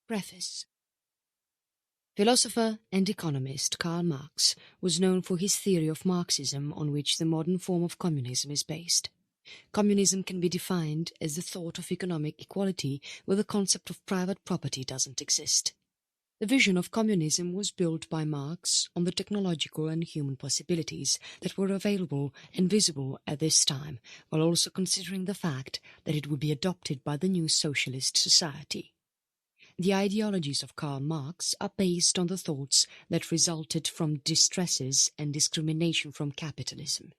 Preface. Philosopher and economist Karl Marx was known for his theory of Marxism, on which the modern form of communism is based. Communism can be defined as the thought of economic equality where the concept of private property doesn't exist. The vision of communism was built by Marx on the technological and human possibilities that were available and visible at this time, while also considering the fact that it would be adopted by the new socialist society. The ideologies of Karl Marx are based on the thoughts that resulted from distresses and discrimination from capitalism.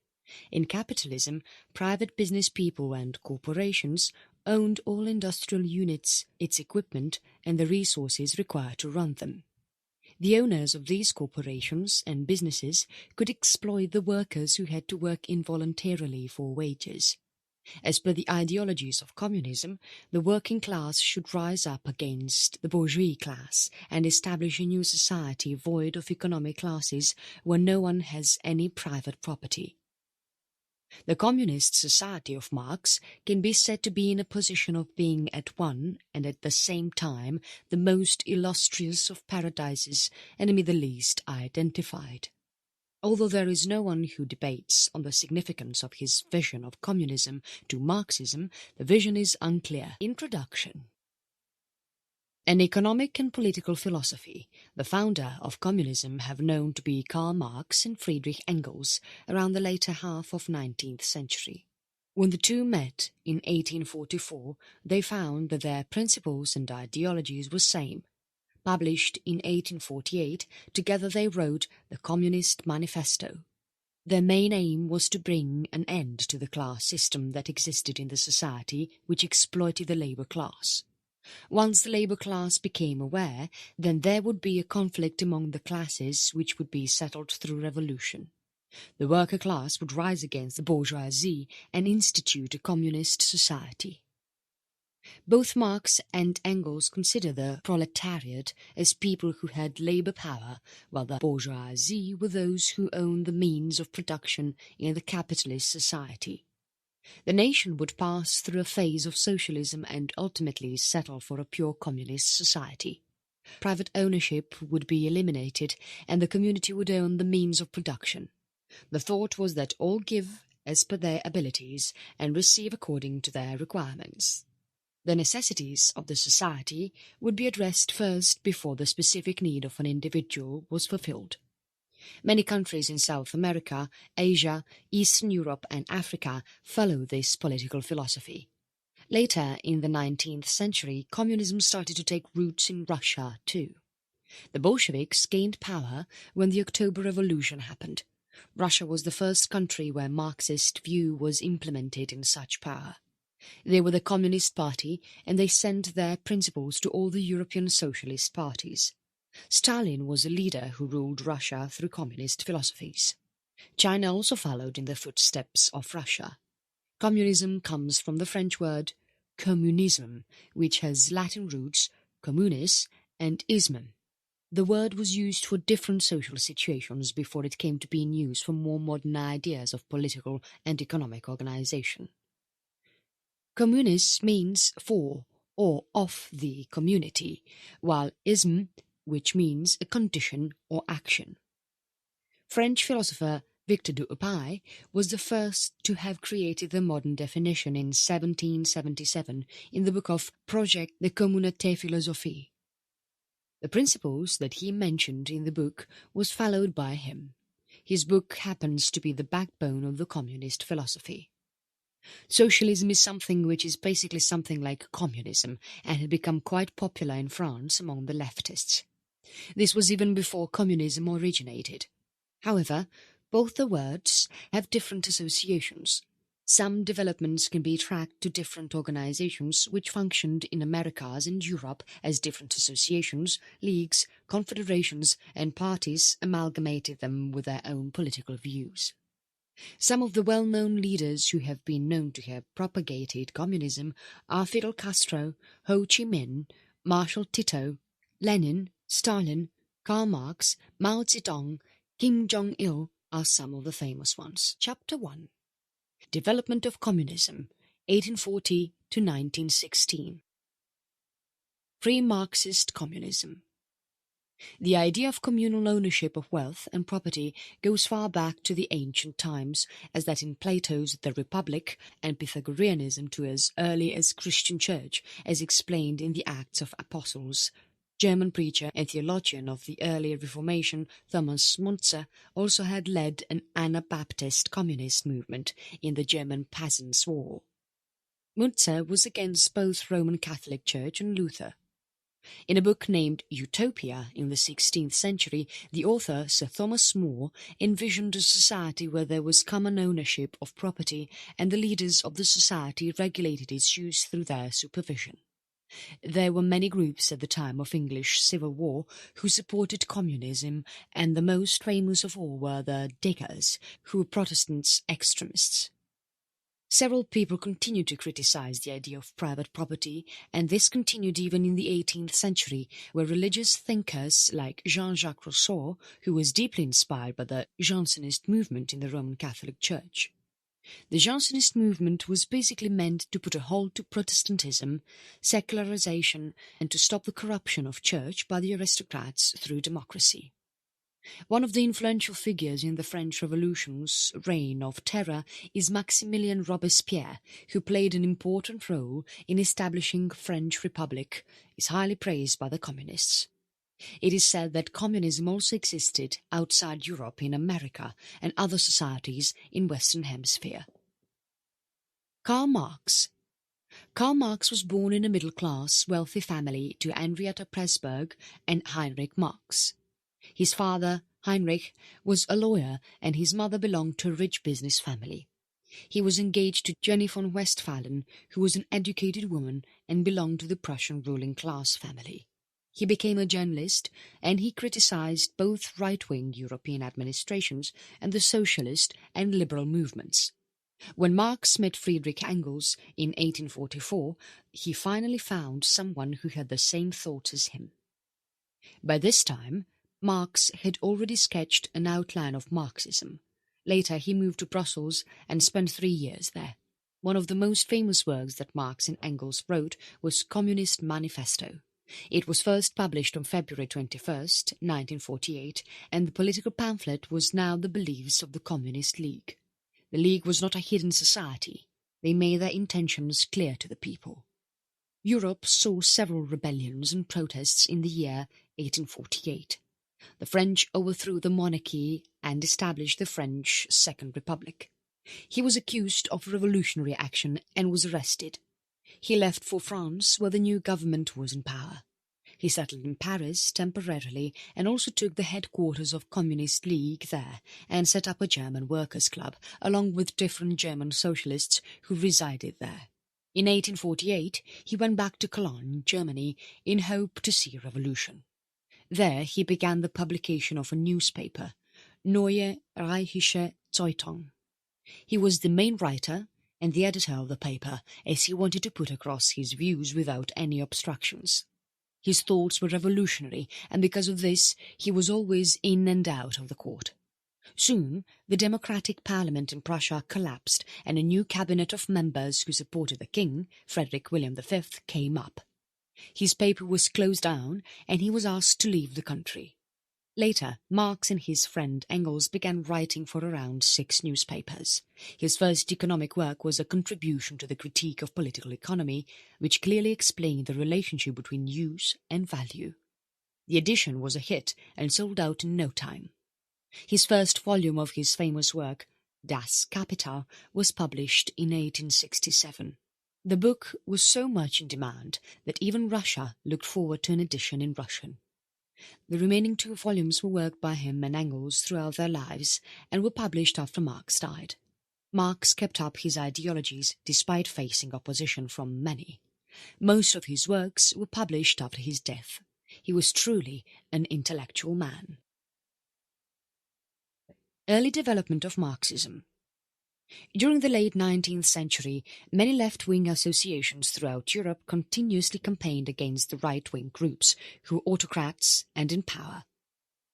In capitalism, private business people and corporations owned all industrial units, its equipment, and the resources required to run them. The owners of these corporations and businesses could exploit the workers who had to work involuntarily for wages. As per the ideologies of communism, the working class should rise up against the bourgeois class and establish a new society void of economic classes where no one has any private property. The communist society of Marx can be said to be in a position of being at one and at the same time the most illustrious of paradises and amid the least identified. Although there is no one who debates on the significance of his vision of communism to Marxism, the vision is unclear. Introduction. An economic and political philosophy, the founder of communism have known to be Karl Marx and Friedrich Engels around the later half of 19th century. When the two met in 1844, they found that their principles and ideologies were same. Published in 1848, together they wrote the Communist Manifesto. Their main aim was to bring an end to the class system that existed in the society which exploited the labour class. Once the labour class became aware, then there would be a conflict among the classes which would be settled through revolution. The worker class would rise against the bourgeoisie and institute a communist society. Both Marx and Engels consider the proletariat as people who had labour power, while the bourgeoisie were those who owned the means of production in the capitalist society. The nation would pass through a phase of socialism and ultimately settle for a pure communist society. Private ownership would be eliminated and the community would own the means of production. The thought was that all give as per their abilities and receive according to their requirements. The necessities of the society would be addressed first before the specific need of an individual was fulfilled. Many countries in South America, Asia, Eastern Europe and Africa follow this political philosophy. Later in the 19th century, communism started to take roots in Russia too. The Bolsheviks gained power when the October Revolution happened. Russia was the first country where Marxist view was implemented in such power. They were the Communist Party and they sent their principles to all the European socialist parties. Stalin was a leader who ruled Russia through communist philosophies. China also followed in the footsteps of Russia. Communism comes from the French word communism, which has Latin roots communis and ismum. The word was used for different social situations before it came to be in use for more modern ideas of political and economic organization. Communis means for or of the community, while ism, which means a condition or action. French philosopher Victor Duhaupas was the first to have created the modern definition in 1777 in the book of Projet de Communauté Philosophique. The principles that he mentioned in the book was followed by him. His book happens to be the backbone of the communist philosophy. Socialism is something which is basically something like communism and had become quite popular in France among the leftists. This was even before communism originated. However, both the words have different associations. Some developments can be tracked to different organizations which functioned in Americas and Europe as different associations, leagues, confederations and parties amalgamated them with their own political views. Some of the well-known leaders who have been known to have propagated communism are Fidel Castro, Ho Chi Minh, Marshal Tito, Lenin, Stalin, Karl Marx, Mao Zedong, Kim Jong-il are some of the famous ones. Chapter 1. Development of Communism, 1840 to 1916. Pre-Marxist communism. The idea of communal ownership of wealth and property goes far back to the ancient times, as that in Plato's The Republic and Pythagoreanism to as early as Christian Church, as explained in the Acts of Apostles. German preacher and theologian of the early Reformation Thomas Müntzer also had led an Anabaptist communist movement in the German Peasants' War. Müntzer was against both Roman Catholic Church and Luther. In a book named Utopia in the 16th century, the author, Sir Thomas More, envisioned a society where there was common ownership of property and the leaders of the society regulated its use through their supervision. There were many groups at the time of English Civil War who supported communism, and the most famous of all were the Diggers, who were Protestant extremists. Several people continued to criticize the idea of private property, and this continued even in the 18th century, where religious thinkers like Jean-Jacques Rousseau, who was deeply inspired by the Jansenist movement in the Roman Catholic Church. The Jansenist movement was basically meant to put a halt to Protestantism, secularization, and to stop the corruption of church by the aristocrats through democracy. One of the influential figures in the French Revolution's reign of terror is Maximilien Robespierre, who played an important role in establishing French Republic, is highly praised by the communists. It is said that communism also existed outside Europe in America and other societies in Western Hemisphere. Karl Marx. Karl Marx was born in a middle-class, wealthy family to Henrietta Pressburg and Heinrich Marx. His father, Heinrich, was a lawyer and his mother belonged to a rich business family. He was engaged to Jenny von Westphalen, who was an educated woman and belonged to the Prussian ruling class family. He became a journalist and he criticized both right-wing European administrations and the socialist and liberal movements. When Marx met Friedrich Engels in 1844, he finally found someone who had the same thoughts as him. By this time, Marx had already sketched an outline of Marxism. Later he moved to Brussels and spent 3 years there. One of the most famous works that Marx and Engels wrote was Communist Manifesto. It was first published on February 21, 1948, and the political pamphlet was now the beliefs of the Communist League. The League was not a hidden society. They made their intentions clear to the people. Europe saw several rebellions and protests in the year 1848. The French overthrew the monarchy and established the French Second Republic. He was accused of revolutionary action and was arrested. He left for France, where the new government was in power. He settled in Paris temporarily and also took the headquarters of Communist League there and set up a German workers' club, along with different German socialists who resided there. In 1848, he went back to Cologne, Germany, in hope to see a revolution. There he began the publication of a newspaper, Neue Reichische Zeitung. He was the main writer and the editor of the paper, as he wanted to put across his views without any obstructions. His thoughts were revolutionary, and because of this he was always in and out of the court. Soon the democratic parliament in Prussia collapsed and a new cabinet of members who supported the king, Frederick William V, came up. His paper was closed down and he was asked to leave the country. Later, Marx and his friend Engels began writing for around 6 newspapers. His first economic work was a contribution to the critique of political economy, which clearly explained the relationship between use and value. The edition was a hit and sold out in no time. His first volume of his famous work, Das Kapital, was published in 1867. The book was so much in demand that even Russia looked forward to an edition in Russian. The remaining 2 volumes were worked by him and Engels throughout their lives and were published after Marx died. Marx kept up his ideologies despite facing opposition from many. Most of his works were published after his death. He was truly an intellectual man. Early development of Marxism. During the late 19th century, many left-wing associations throughout Europe continuously campaigned against the right-wing groups who were autocrats and in power.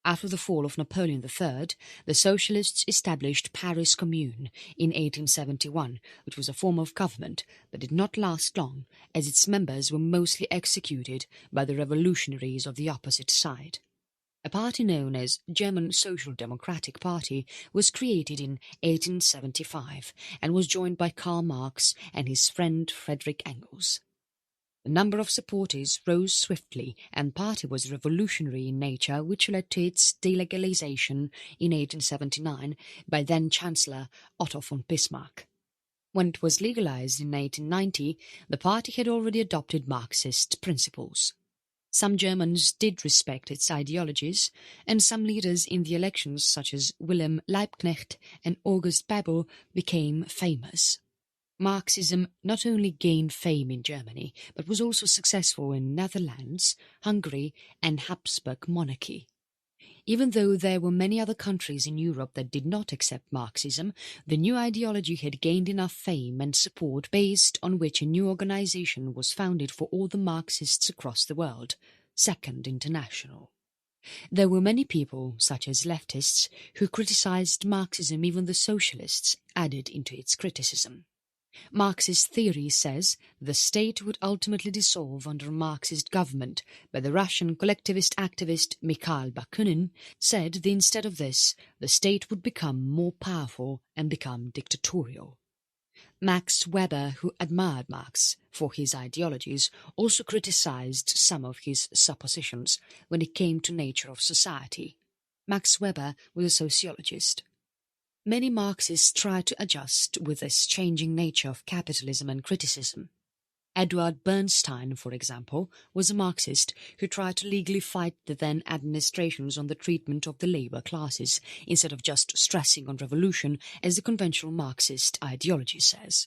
After the fall of Napoleon III, the socialists established Paris Commune in 1871, which was a form of government that did not last long, as its members were mostly executed by the revolutionaries of the opposite side. A party known as German Social Democratic Party was created in 1875 and was joined by Karl Marx and his friend Friedrich Engels. The number of supporters rose swiftly, and the party was revolutionary in nature, which led to its delegalization in 1879 by then-Chancellor Otto von Bismarck. When it was legalized in 1890, the party had already adopted Marxist principles. Some Germans did respect its ideologies, and some leaders in the elections, such as Wilhelm Liebknecht and August Bebel, became famous. Marxism not only gained fame in Germany, but was also successful in Netherlands, Hungary, and Habsburg monarchy. Even though there were many other countries in Europe that did not accept Marxism, the new ideology had gained enough fame and support based on which a new organization was founded for all the Marxists across the world, Second International. There were many people, such as leftists, who criticized Marxism. Even the socialists added into its criticism. Marxist theory says the state would ultimately dissolve under a Marxist government, but the Russian collectivist activist Mikhail Bakunin said that instead of this, the state would become more powerful and become dictatorial. Max Weber, who admired Marx for his ideologies, also criticized some of his suppositions when it came to nature of society. Max Weber was a sociologist. Many Marxists tried to adjust with this changing nature of capitalism and criticism. Edward Bernstein, for example, was a Marxist who tried to legally fight the then administrations on the treatment of the labour classes, instead of just stressing on revolution as the conventional Marxist ideology says.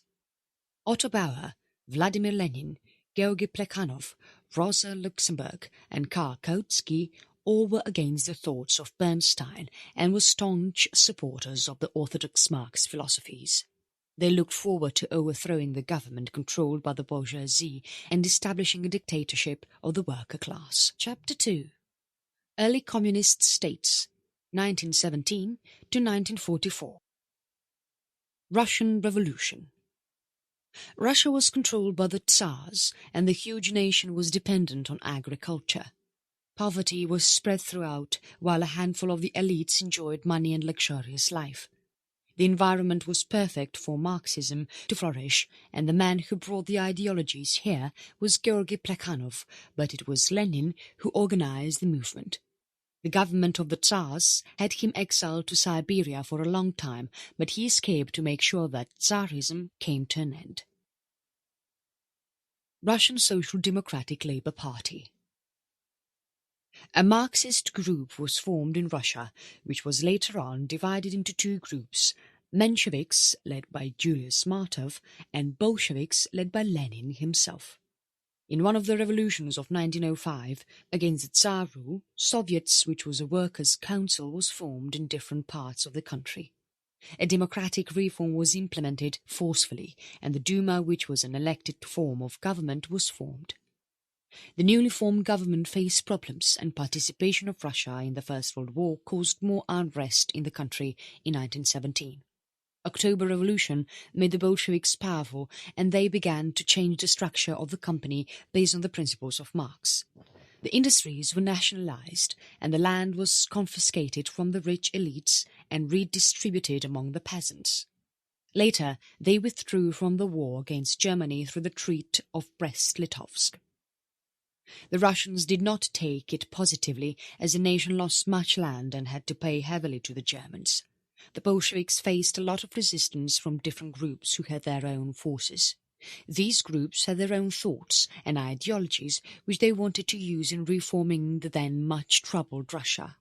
Otto Bauer, Vladimir Lenin, Georgy Plekhanov, Rosa Luxemburg and Karl Kautsky all were against the thoughts of Bernstein and were staunch supporters of the orthodox Marx philosophies. They looked forward to overthrowing the government controlled by the bourgeoisie and establishing a dictatorship of the worker class. Chapter 2. Early Communist States, 1917 to 1944. Russian Revolution. Russia was controlled by the Tsars, and the huge nation was dependent on agriculture. Poverty was spread throughout, while a handful of the elites enjoyed money and luxurious life. The environment was perfect for Marxism to flourish, and the man who brought the ideologies here was Georgy Plekhanov, but it was Lenin who organized the movement. The government of the Tsars had him exiled to Siberia for a long time, but he escaped to make sure that Tsarism came to an end. Russian Social Democratic Labour Party. A Marxist group was formed in Russia, which was later on divided into two groups, Mensheviks, led by Julius Martov, and Bolsheviks, led by Lenin himself. In one of the revolutions of 1905, against the Tsar rule, Soviets, which was a workers' council, was formed in different parts of the country. A democratic reform was implemented forcefully, and the Duma, which was an elected form of government, was formed. The newly formed government faced problems, and participation of Russia in the First World War caused more unrest in the country in 1917. October Revolution made the Bolsheviks powerful, and they began to change the structure of the company based on the principles of Marx. The industries were nationalized, and the land was confiscated from the rich elites and redistributed among the peasants. Later, they withdrew from the war against Germany through the Treaty of Brest-Litovsk. The Russians did not take it positively, as the nation lost much land and had to pay heavily to the Germans. The Bolsheviks faced a lot of resistance from different groups who had their own forces. These groups had their own thoughts and ideologies which they wanted to use in reforming the then much troubled Russia.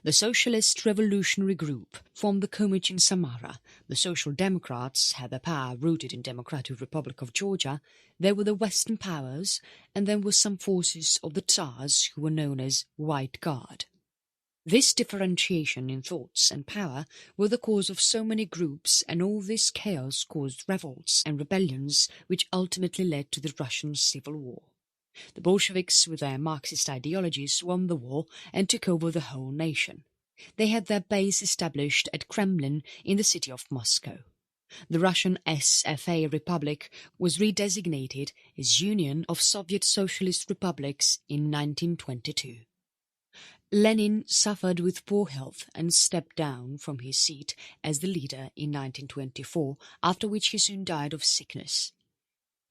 The Socialist Revolutionary Group formed the Communism in Samara. The Social Democrats had their power rooted in Democratic Republic of Georgia. There were the Western powers, and there were some forces of the Tsars who were known as White Guard. This differentiation in thoughts and power were the cause of so many groups, and all this chaos caused revolts and rebellions which ultimately led to the Russian Civil War. The Bolsheviks, with their Marxist ideologies, won the war and took over the whole nation. They had their base established at Kremlin in the city of Moscow. The Russian SFA Republic was redesignated as Union of Soviet Socialist Republics in 1922. Lenin suffered with poor health and stepped down from his seat as the leader in 1924, after which he soon died of sickness.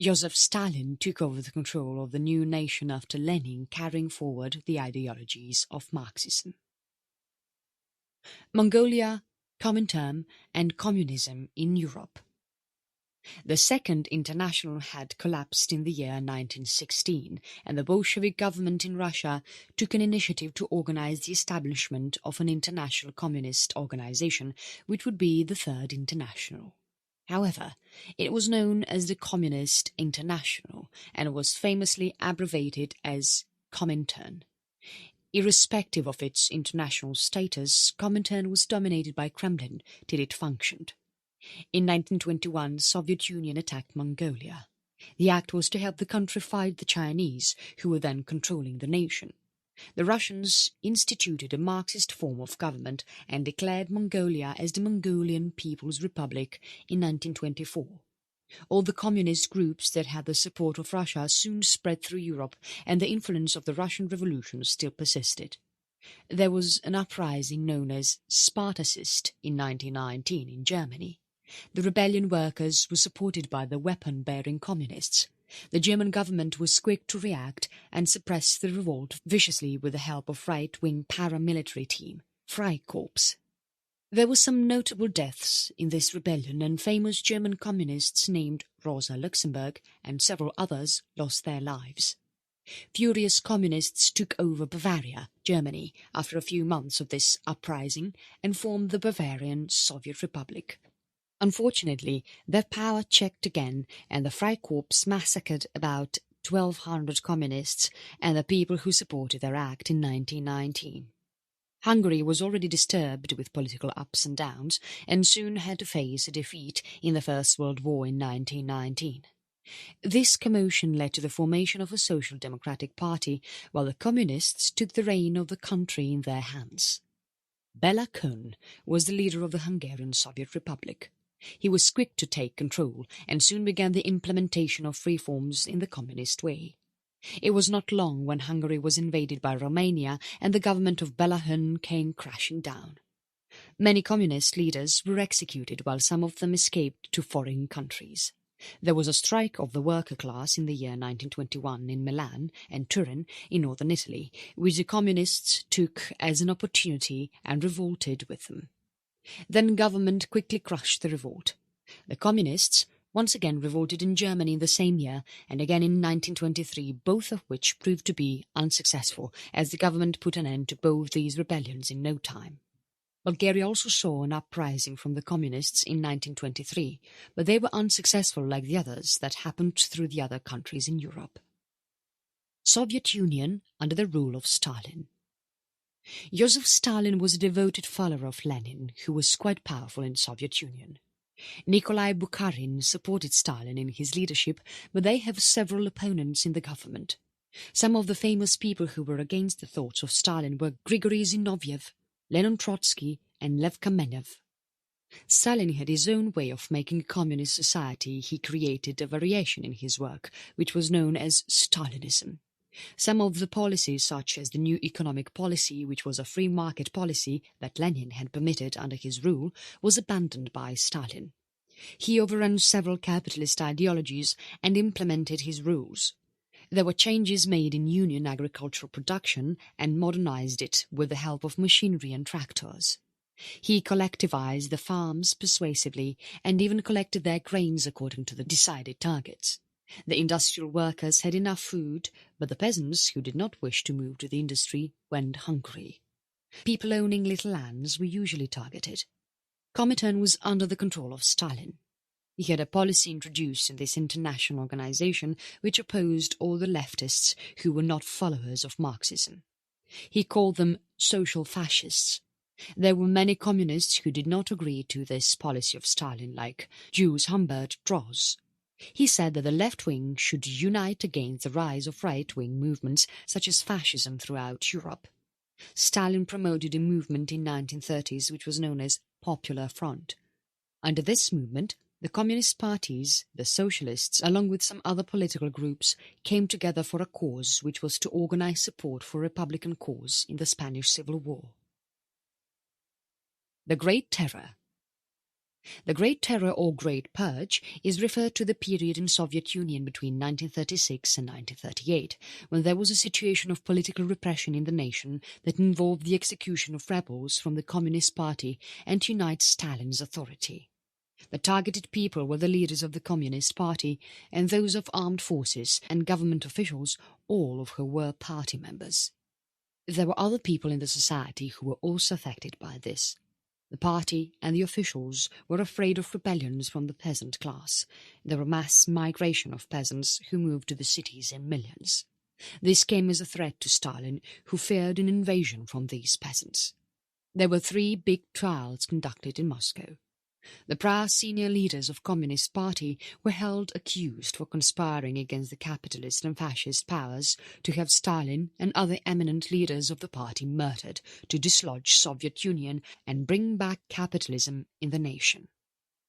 Joseph Stalin took over the control of the new nation after Lenin carrying forward the ideologies of Marxism. Mongolia, Comintern, and Communism in Europe. The Second International had collapsed in the year 1916, and the Bolshevik government in Russia took an initiative to organize the establishment of an international communist organization, which would be the Third International. However, it was known as the Communist International and was famously abbreviated as Comintern. Irrespective of its international status, Comintern was dominated by Kremlin till it functioned. In 1921, Soviet Union attacked Mongolia. The act was to help the country fight the Chinese, who were then controlling the nation. The Russians instituted a Marxist form of government and declared Mongolia as the Mongolian People's Republic in 1924. All the communist groups that had the support of Russia soon spread through Europe, and the influence of the Russian Revolution still persisted. There was an uprising known as Spartacist in 1919 in Germany. The rebellion workers were supported by the weapon-bearing communists. The German government was quick to react and suppress the revolt viciously with the help of right-wing paramilitary team, Freikorps. There were some notable deaths in this rebellion, and famous German communists named Rosa Luxemburg and several others lost their lives. Furious communists took over Bavaria, Germany, after a few months of this uprising and formed the Bavarian Soviet Republic. Unfortunately, their power checked again, and the Freikorps massacred about 1,200 communists and the people who supported their act in 1919. Hungary was already disturbed with political ups and downs, and soon had to face a defeat in the First World War in 1919. This commotion led to the formation of a social democratic party, while the communists took the reign of the country in their hands. Bela Kun was the leader of the Hungarian Soviet Republic. He was quick to take control and soon began the implementation of reforms in the communist way. It was not long when Hungary was invaded by Romania and the government of Bela Kun came crashing down. Many communist leaders were executed, while some of them escaped to foreign countries. There was a strike of the worker class in the year 1921 in Milan and Turin in northern Italy, which the communists took as an opportunity and revolted with them. Then government quickly crushed the revolt. The communists once again revolted in Germany in the same year and again in 1923, both of which proved to be unsuccessful, as the government put an end to both these rebellions in no time. Bulgaria also saw an uprising from the communists in 1923, but they were unsuccessful like the others that happened through the other countries in Europe. Soviet Union under the rule of Stalin. Joseph Stalin was a devoted follower of Lenin, who was quite powerful in Soviet Union. Nikolai Bukharin supported Stalin in his leadership, but they have several opponents in the government. Some of the famous people who were against the thoughts of Stalin were Grigory Zinoviev, Leon Trotsky, and Lev Kamenev. Stalin had his own way of making a communist society. He created a variation in his work, which was known as Stalinism. Some of the policies, such as the new economic policy, which was a free market policy that Lenin had permitted under his rule, was abandoned by Stalin. He overran several capitalist ideologies and implemented his rules. There were changes made in Union agricultural production and modernized it with the help of machinery and tractors. He collectivized the farms persuasively and even collected their grains according to the decided targets. The industrial workers had enough food, but the peasants who did not wish to move to the industry went hungry. People owning little lands were usually targeted. Comintern was under the control of Stalin. He had a policy introduced in this international organization which opposed all the leftists who were not followers of Marxism. He called them social fascists. There were many communists who did not agree to this policy of Stalin, like Jules Humbert Droz. He said that the left wing should unite against the rise of right-wing movements such as fascism throughout Europe. Stalin promoted a movement in 1930s which was known as Popular Front. Under this movement, the communist parties, the socialists, along with some other political groups, came together for a cause which was to organize support for a republican cause in the Spanish Civil War. The Great Terror. The Great Terror or Great Purge is referred to the period in Soviet Union between 1936 and 1938, when there was a situation of political repression in the nation that involved the execution of rebels from the Communist Party and to unite Stalin's authority. The targeted people were the leaders of the Communist Party and those of armed forces and government officials, all of who were party members. There were other people in the society who were also affected by this. The party and the officials were afraid of rebellions from the peasant class. There were mass migration of peasants who moved to the cities in millions. This came as a threat to Stalin, who feared an invasion from these peasants. There were 3 big trials conducted in Moscow. The prior senior leaders of Communist Party were held accused for conspiring against the capitalist and fascist powers to have Stalin and other eminent leaders of the party murdered to dislodge Soviet Union and bring back capitalism in the nation.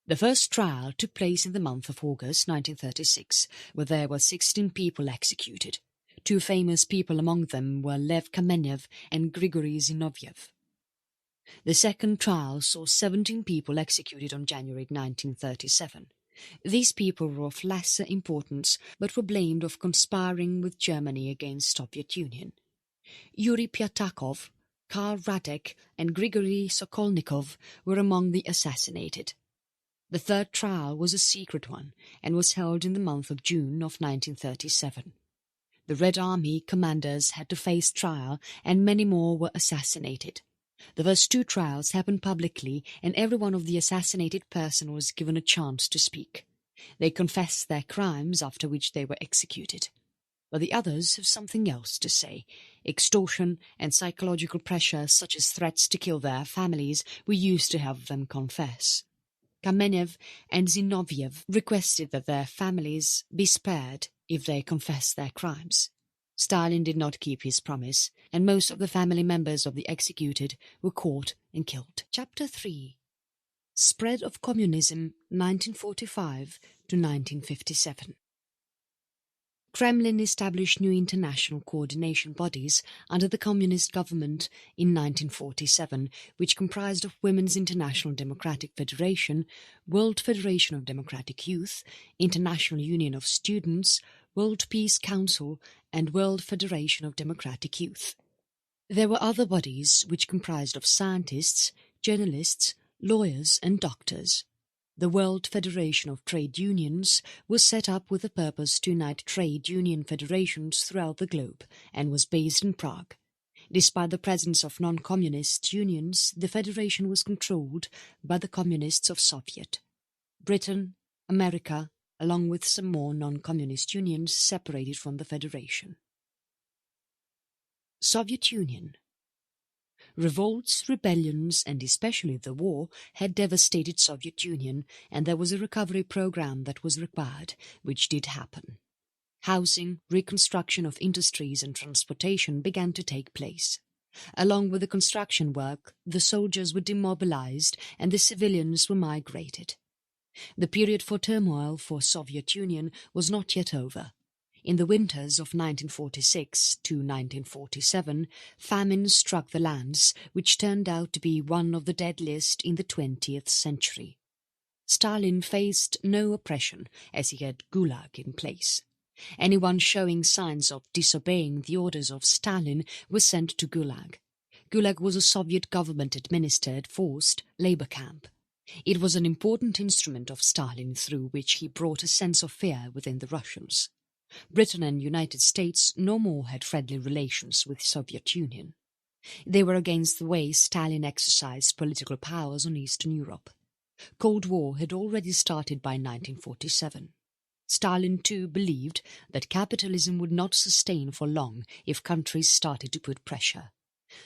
The first trial took place in the month of August 1936, where there were 16 people executed. 2 famous people among them were Lev Kamenev and Grigory Zinoviev. The second trial saw 17 people executed on January 1937. These people were of lesser importance but were blamed of conspiring with Germany against Soviet Union. Yuri Pyatakov, Karl Radek and Grigory Sokolnikov were among the assassinated. The third trial was a secret one and was held in the month of June of 1937. The Red Army commanders had to face trial and many more were assassinated. The first 2 trials happened publicly and every one of the assassinated person was given a chance to speak. They confessed their crimes, after which they were executed. But the others have something else to say. Extortion and psychological pressure such as threats to kill their families were used to have them confess. Kamenev and Zinoviev requested that their families be spared if they confessed their crimes. Stalin did not keep his promise, and most of the family members of the executed were caught and killed. Chapter 3. Spread of Communism 1945 to 1957. Kremlin established new international coordination bodies under the communist government in 1947, which comprised of Women's International Democratic Federation, World Federation of Democratic Youth, International Union of Students, World Peace Council and World Federation of Democratic Youth. There were other bodies which comprised of scientists, journalists, lawyers and doctors. The World Federation of Trade Unions was set up with the purpose to unite trade union federations throughout the globe and was based in Prague. Despite the presence of non-communist unions, the federation was controlled by the communists of Soviet. Britain, America, along with some more non-communist unions separated from the federation. Soviet Union. Revolts, rebellions and especially the war had devastated Soviet Union, and there was a recovery program that was required, which did happen. Housing, reconstruction of industries and transportation began to take place. Along with the construction work, the soldiers were demobilized and the civilians were migrated. The period for turmoil for Soviet Union was not yet over. In the winters of 1946 to 1947, famine struck the lands, which turned out to be one of the deadliest in the 20th century. Stalin faced no oppression, as he had Gulag in place. Anyone showing signs of disobeying the orders of Stalin was sent to Gulag. Gulag was a Soviet government-administered forced labor camp. It was an important instrument of Stalin through which he brought a sense of fear within the Russians. Britain and United States no more had friendly relations with Soviet Union. They were against the way Stalin exercised political powers on Eastern Europe. Cold War had already started by 1947. Stalin too believed that capitalism would not sustain for long if countries started to put pressure.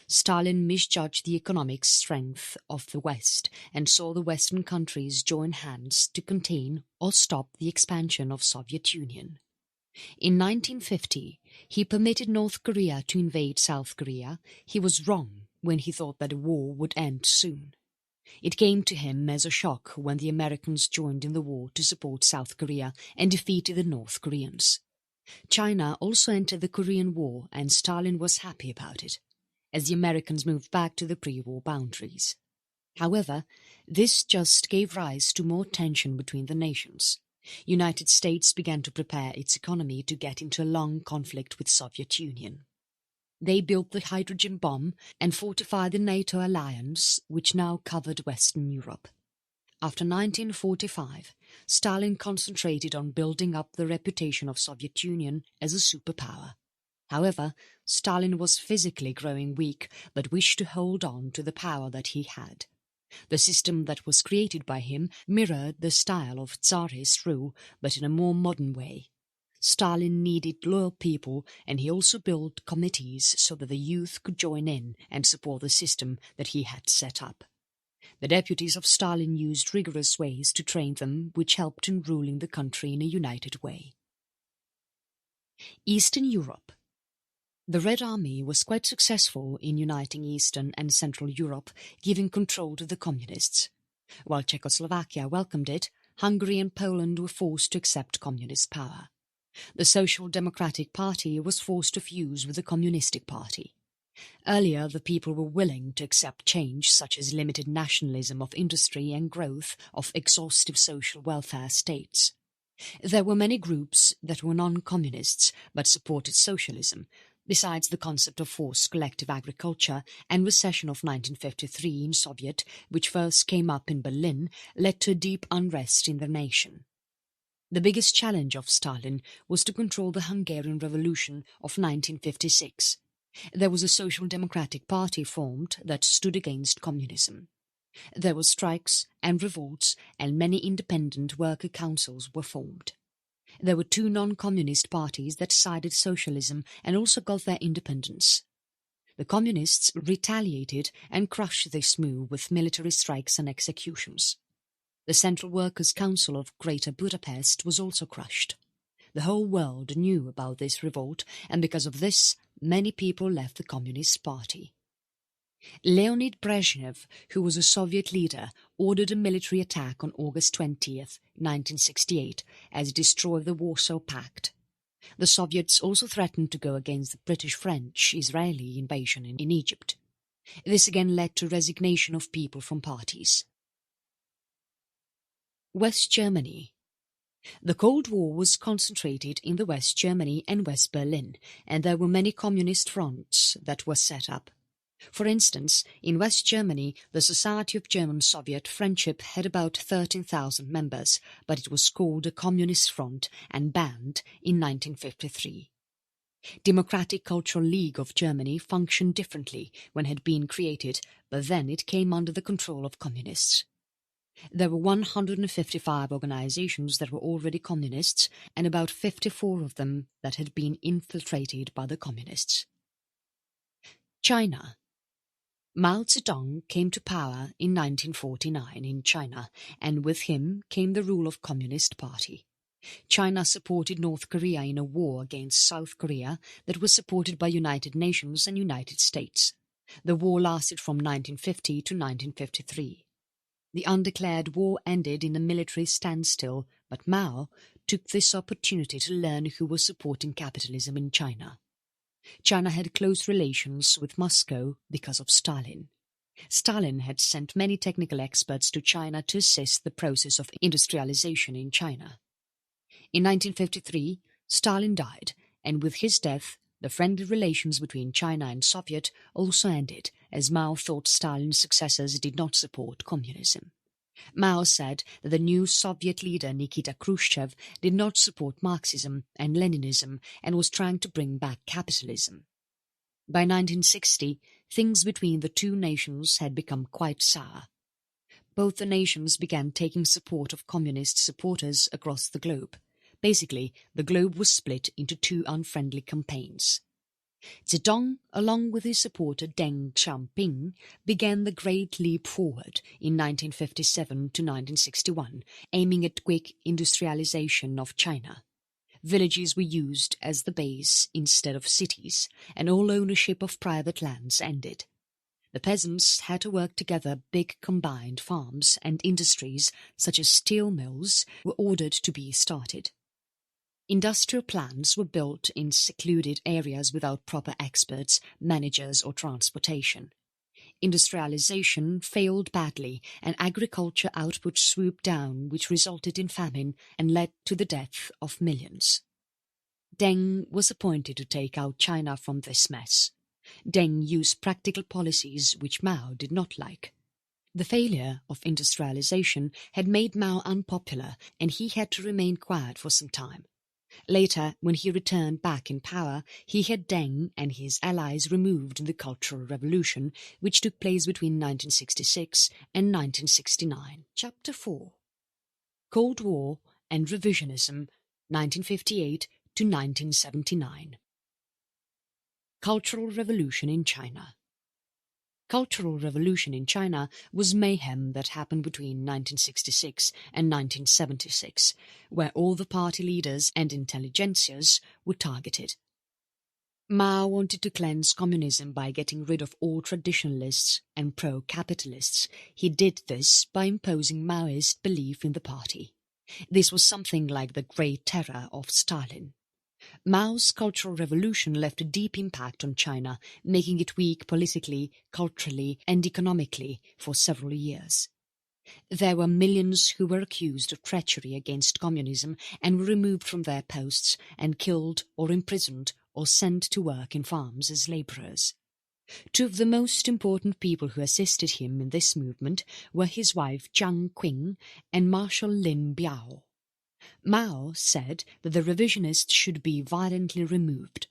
Stalin misjudged the economic strength of the West and saw the Western countries join hands to contain or stop the expansion of Soviet Union. In 1950, he permitted North Korea to invade South Korea. He was wrong when he thought that the war would end soon. It came to him as a shock when the Americans joined in the war to support South Korea and defeated the North Koreans. China also entered the Korean War, and Stalin was happy about it, as the Americans moved back to the pre-war boundaries. However, this just gave rise to more tension between the nations. United States began to prepare its economy to get into a long conflict with Soviet Union. They built the hydrogen bomb and fortified the NATO alliance, which now covered Western Europe. After 1945, Stalin concentrated on building up the reputation of Soviet Union as a superpower. However, Stalin was physically growing weak but wished to hold on to the power that he had. The system that was created by him mirrored the style of Tsarist rule, but in a more modern way. Stalin needed loyal people, and he also built committees so that the youth could join in and support the system that he had set up. The deputies of Stalin used rigorous ways to train them, which helped in ruling the country in a united way. Eastern Europe. The Red Army was quite successful in uniting Eastern and Central Europe, giving control to the Communists. While Czechoslovakia welcomed it, Hungary and Poland were forced to accept communist power. The Social Democratic Party was forced to fuse with the Communistic Party. Earlier, the people were willing to accept change, such as limited nationalism of industry and growth of exhaustive social welfare states. There were many groups that were non-communists but supported socialism, besides the concept of forced collective agriculture and recession of 1953 in Soviet, which first came up in Berlin, led to a deep unrest in the nation. The biggest challenge of Stalin was to control the Hungarian Revolution of 1956. There was a Social Democratic Party formed that stood against communism. There were strikes and revolts, and many independent worker councils were formed. There were two non-communist parties that sided socialism and also got their independence. The communists retaliated and crushed this move with military strikes and executions. The Central Workers' Council of Greater Budapest was also crushed. The whole world knew about this revolt, and because of this, many people left the Communist Party. Leonid Brezhnev, who was a Soviet leader, ordered a military attack on August 20th, 1968, as it destroyed the Warsaw Pact. The Soviets also threatened to go against the British-French-Israeli invasion in Egypt. This again led to resignation of people from parties. West Germany. The Cold War was concentrated in the West Germany and West Berlin, and there were many communist fronts that were set up. For instance, in West Germany, the Society of German-Soviet Friendship had about 13,000 members, but it was called a Communist Front and banned in 1953. Democratic Cultural League of Germany functioned differently when it had been created, but then it came under the control of communists. There were 155 organizations that were already communists, and about 54 of them that had been infiltrated by the communists. China. Mao Zedong came to power in 1949 in China, and with him came the rule of Communist Party. China supported North Korea in a war against South Korea that was supported by United Nations and United States. The war lasted from 1950 to 1953. The undeclared war ended in a military standstill, but Mao took this opportunity to learn who was supporting capitalism in China. China had close relations with Moscow because of Stalin. Stalin had sent many technical experts to China to assist the process of industrialization in China. In 1953, Stalin died, and with his death, the friendly relations between China and Soviet also ended, as Mao thought Stalin's successors did not support communism. Mao said that the new Soviet leader Nikita Khrushchev did not support Marxism and Leninism and was trying to bring back capitalism. By 1960, things between the two nations had become quite sour. Both the nations began taking support of communist supporters across the globe. Basically, the globe was split into two unfriendly campaigns. Zedong, along with his supporter Deng Xiaoping, began the Great Leap Forward in 1957 to 1961, aiming at quick industrialization of China. Villages were used as the base instead of cities, and all ownership of private lands ended. The peasants had to work together. Big combined farms and industries such as steel mills were ordered to be started. Industrial plants were built in secluded areas without proper experts, managers or transportation. Industrialization failed badly and agriculture output swooped down, which resulted in famine and led to the death of millions. Deng was appointed to take out China from this mess. Deng used practical policies which Mao did not like. The failure of industrialization had made Mao unpopular and he had to remain quiet for some time. Later, when he returned back in power, he had Deng and his allies removed in the Cultural Revolution, which took place between 1966 and 1969. Chapter 4. Cold War and Revisionism, 1958 to 1979. Cultural Revolution in China. Cultural Revolution in China was mayhem that happened between 1966 and 1976, where all the party leaders and intelligentsias were targeted. Mao wanted to cleanse communism by getting rid of all traditionalists and pro-capitalists. He did this by imposing Maoist belief in the party. This was something like the Great Terror of Stalin. Mao's Cultural Revolution left a deep impact on China, making it weak politically, culturally and economically for several years. There were millions who were accused of treachery against communism and were removed from their posts and killed or imprisoned or sent to work in farms as labourers. Two of the most important people who assisted him in this movement were his wife Jiang Qing and Marshal Lin Biao. Mao said that the revisionists should be violently removed.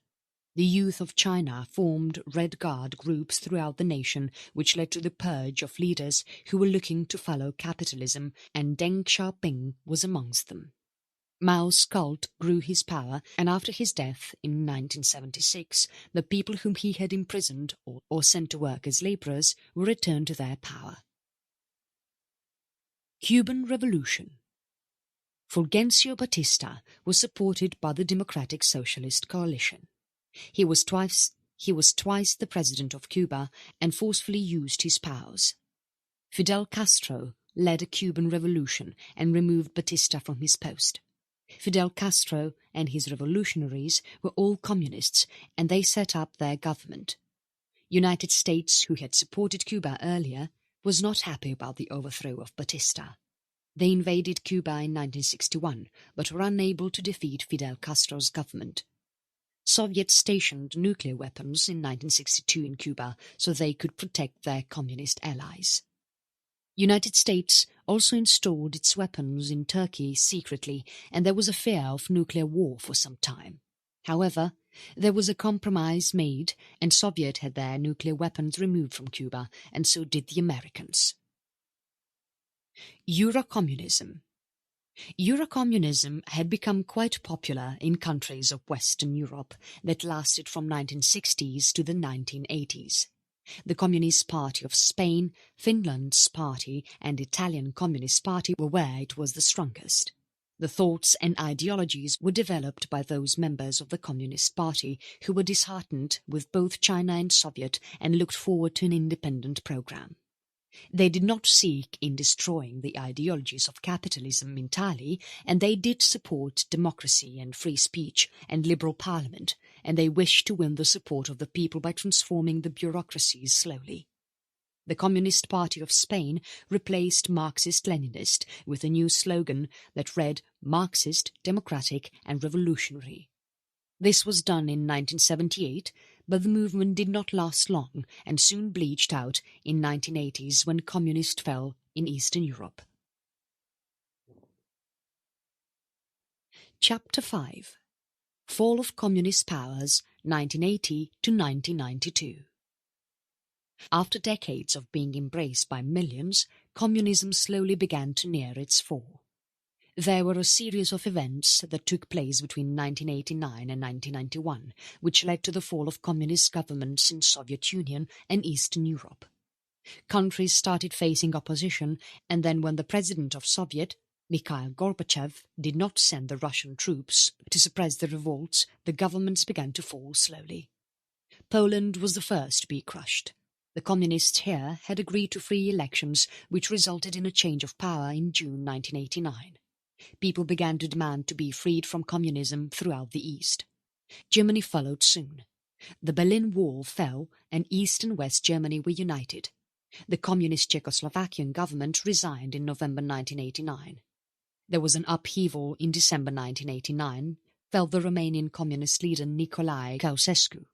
The youth of China formed Red Guard groups throughout the nation, which led to the purge of leaders who were looking to follow capitalism, and Deng Xiaoping was amongst them. Mao's cult grew his power, and after his death in 1976, the people whom he had imprisoned or sent to work as labourers were returned to their power. Cuban Revolution. Fulgencio Batista was supported by the Democratic Socialist Coalition. He was twice the president of Cuba and forcefully used his powers. Fidel Castro led a Cuban revolution and removed Batista from his post. Fidel Castro and his revolutionaries were all communists and they set up their government. United States, who had supported Cuba earlier, was not happy about the overthrow of Batista. They invaded Cuba in 1961, but were unable to defeat Fidel Castro's government. Soviets stationed nuclear weapons in 1962 in Cuba so they could protect their communist allies. United States also installed its weapons in Turkey secretly, and there was a fear of nuclear war for some time. However, there was a compromise made, and Soviet had their nuclear weapons removed from Cuba, and so did the Americans. Eurocommunism. Eurocommunism had become quite popular in countries of Western Europe that lasted from 1960s to the 1980s. The Communist Party of Spain, Finland's party and Italian Communist Party were where it was the strongest. The thoughts and ideologies were developed by those members of the Communist Party who were disheartened with both China and Soviet and looked forward to an independent program. They did not seek in destroying the ideologies of capitalism entirely, and they did support democracy and free speech and liberal parliament, and they wished to win the support of the people by transforming the bureaucracies slowly. The Communist Party of Spain replaced Marxist-Leninist with a new slogan that read Marxist, Democratic and Revolutionary. This was done in 1978, but the movement did not last long and soon bleached out in 1980s when communist fell in Eastern Europe. Chapter 5. Fall of Communist Powers, 1980 to 1992. After decades of being embraced by millions, communism slowly began to near its fall. There were a series of events that took place between 1989 and 1991, which led to the fall of communist governments in Soviet Union and Eastern Europe. Countries started facing opposition, and then when the president of Soviet, Mikhail Gorbachev, did not send the Russian troops to suppress the revolts, the governments began to fall slowly. Poland was the first to be crushed. The communists here had agreed to free elections, which resulted in a change of power in June 1989. People began to demand to be freed from communism throughout the East. Germany followed soon. The Berlin Wall fell and East and West Germany were united. The communist Czechoslovakian government resigned in November 1989. There was an upheaval in December 1989, fell the Romanian communist leader Nicolae Ceausescu.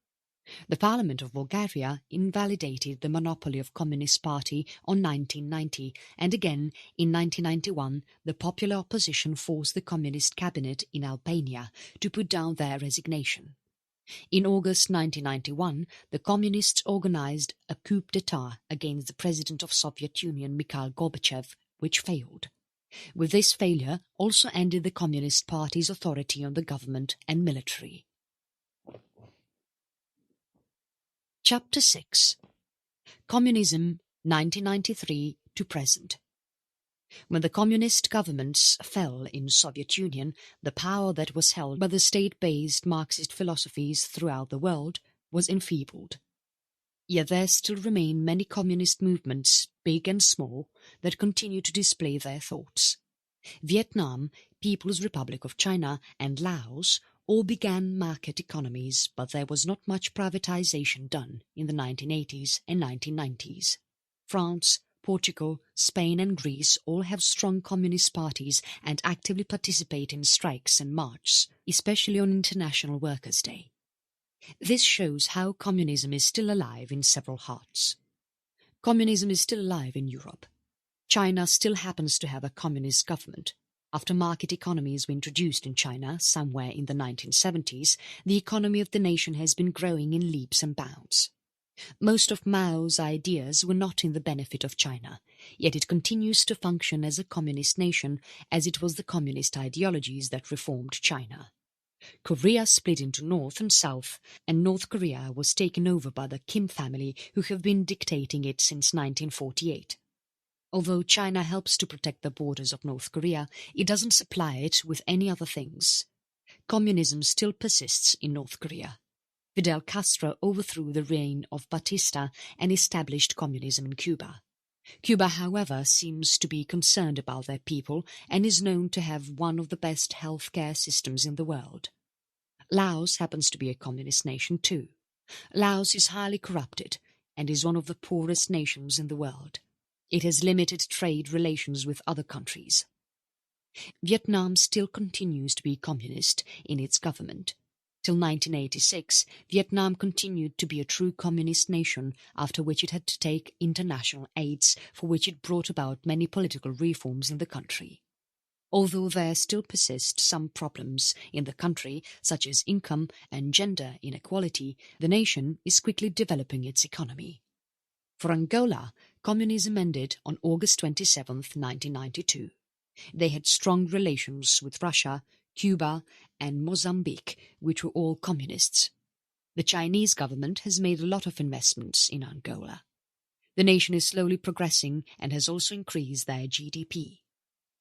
The Parliament of Bulgaria invalidated the monopoly of Communist Party on 1990, and again in 1991 the popular opposition forced the Communist cabinet in Albania to put down their resignation. In August 1991, the Communists organized a coup d'état against the President of Soviet Union Mikhail Gorbachev, which failed. With this failure also ended the Communist Party's authority on the government and military. Chapter 6. Communism 1993 to present. When the communist governments fell in Soviet Union, the power that was held by the state-based Marxist philosophies throughout the world was enfeebled. Yet there still remain many communist movements, big and small, that continue to display their thoughts. Vietnam, People's Republic of China, and Laos all began market economies, but there was not much privatization done in the 1980s and 1990s. France, Portugal, Spain and Greece all have strong communist parties and actively participate in strikes and marches, especially on International Workers' Day. This shows how communism is still alive in several hearts. Communism is still alive in Europe. China still happens to have a communist government. After market economies were introduced in China somewhere in the 1970s, the economy of the nation has been growing in leaps and bounds. Most of Mao's ideas were not in the benefit of China, yet it continues to function as a communist nation, as it was the communist ideologies that reformed China. Korea split into North and South, and North Korea was taken over by the Kim family, who have been dictating it since 1948. Although China helps to protect the borders of North Korea, it doesn't supply it with any other things. Communism still persists in North Korea. Fidel Castro overthrew the reign of Batista and established communism in Cuba. Cuba, however, seems to be concerned about their people and is known to have one of the best healthcare systems in the world. Laos happens to be a communist nation too. Laos is highly corrupted and is one of the poorest nations in the world. It has limited trade relations with other countries. Vietnam still continues to be communist in its government. Till 1986, Vietnam continued to be a true communist nation, after which it had to take international aids, for which it brought about many political reforms in the country. Although there still persist some problems in the country, such as income and gender inequality, the nation is quickly developing its economy. For Angola, communism ended on August 27, 1992. They had strong relations with Russia, Cuba and Mozambique, which were all communists. The Chinese government has made a lot of investments in Angola. The nation is slowly progressing and has also increased their GDP.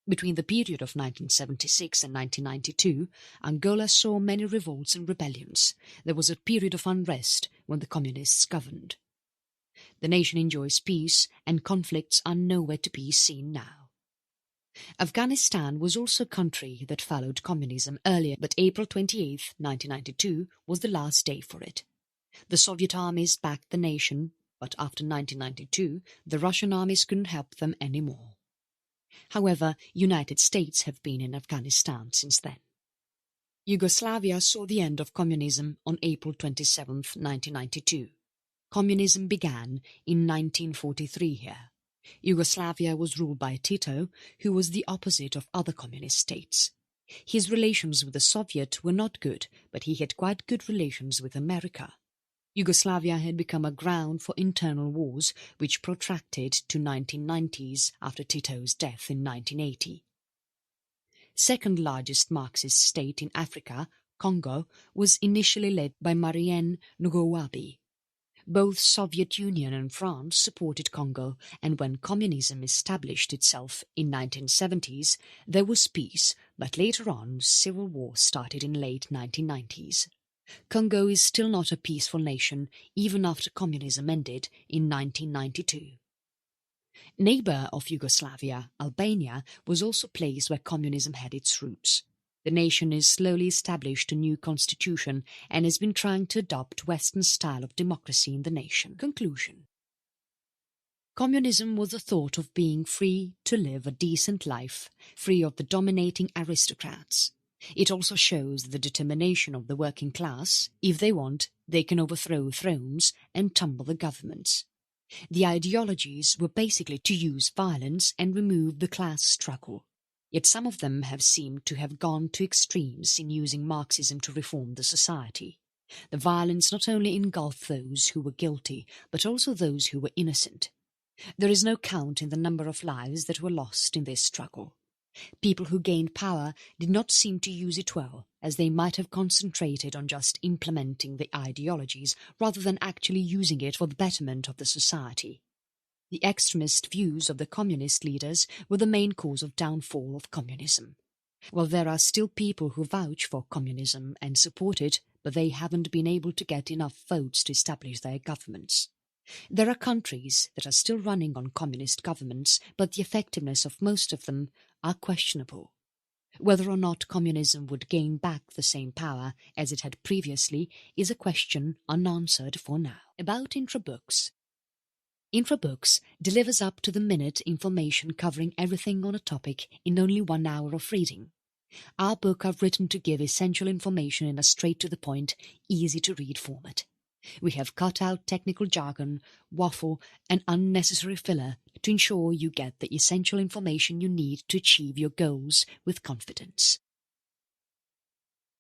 Between the period of 1976 and 1992, Angola saw many revolts and rebellions. There was a period of unrest when the communists governed. The nation enjoys peace, and conflicts are nowhere to be seen now. Afghanistan was also a country that followed communism earlier, but April 28, 1992 was the last day for it. The Soviet armies backed the nation, but after 1992 the Russian armies couldn't help them anymore. However, United States have been in Afghanistan since then. Yugoslavia saw the end of communism on April 27, 1992. Communism began in 1943 here. Yugoslavia was ruled by Tito, who was the opposite of other communist states. His relations with the Soviet were not good, but he had quite good relations with America. Yugoslavia had become a ground for internal wars, which protracted to 1990s after Tito's death in 1980. second largest Marxist state in Africa, Congo, was initially led by Marien Ngouabi. Both Soviet Union and France supported Congo, and when communism established itself in 1970s, there was peace, but later on civil war started in late 1990s. Congo is still not a peaceful nation even after communism ended in 1992. Neighbour of Yugoslavia, Albania, was also a place where communism had its roots. The nation has slowly established a new constitution and has been trying to adopt Western style of democracy in the nation. Conclusion. Communism was the thought of being free to live a decent life, free of the dominating aristocrats. It also shows the determination of the working class. If they want, they can overthrow thrones and tumble the governments. The ideologies were basically to use violence and remove the class struggle. Yet some of them have seemed to have gone to extremes in using Marxism to reform the society. The violence not only engulfed those who were guilty, but also those who were innocent. There is no count in the number of lives that were lost in this struggle. People who gained power did not seem to use it well, as they might have concentrated on just implementing the ideologies rather than actually using it for the betterment of the society. The extremist views of the communist leaders were the main cause of downfall of communism. While there are still people who vouch for communism and support it, but they haven't been able to get enough votes to establish their governments. There are countries that are still running on communist governments, but the effectiveness of most of them are questionable. Whether or not communism would gain back the same power as it had previously is a question unanswered for now. About Infobooks. Infobooks delivers up-to-the-minute information covering everything on a topic in only 1 hour of reading. Our book are written to give essential information in a straight-to-the-point, easy-to-read format. We have cut out technical jargon, waffle, and unnecessary filler to ensure you get the essential information you need to achieve your goals with confidence.